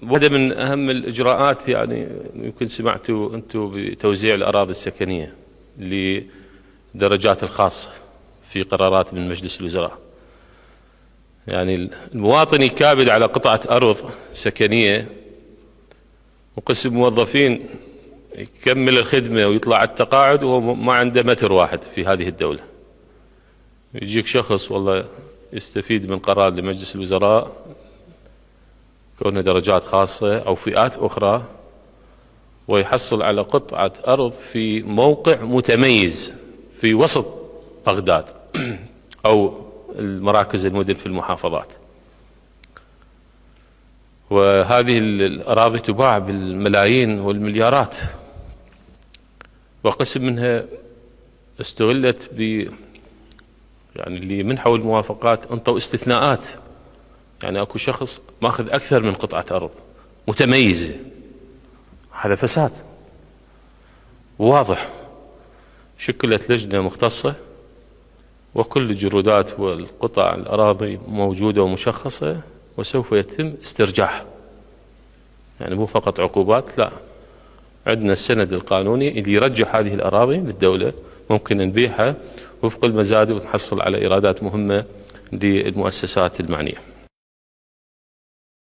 واحدة من أهم الإجراءات يعني يمكن سمعتوا أنتم بتوزيع الأراضي السكنية لدرجات الخاصة في قرارات من مجلس الوزراء. يعني المواطن يكابد على قطعة أرض سكنية وقسم موظفين يكمل الخدمة ويطلع على التقاعد وهو ما عنده متر واحد في هذه الدولة. يجيك شخص والله يستفيد من قرار لمجلس الوزراء كونه درجات خاصة أو فئات أخرى ويحصل على قطعة أرض في موقع متميز في وسط بغداد أو المراكز المدن في المحافظات. وهذه الأراضي تباع بالملايين والمليارات، وقسم منها استغلت يعني اللي منحوا الموافقات انطوا استثناءات. يعني اكو شخص ماخذ اكثر من قطعة ارض متميزة، هذا فساد واضح. شكلت لجنة مختصة وكل الجرودات والقطع الأراضي موجودة ومشخصة وسوف يتم استرجاعها. يعني مو فقط عقوبات، لا، عندنا السند القانوني اللي يرجع هذه الأراضي للدولة، ممكن نبيعها وفق المزاد ونحصل على إيرادات مهمة للمؤسسات المعنية.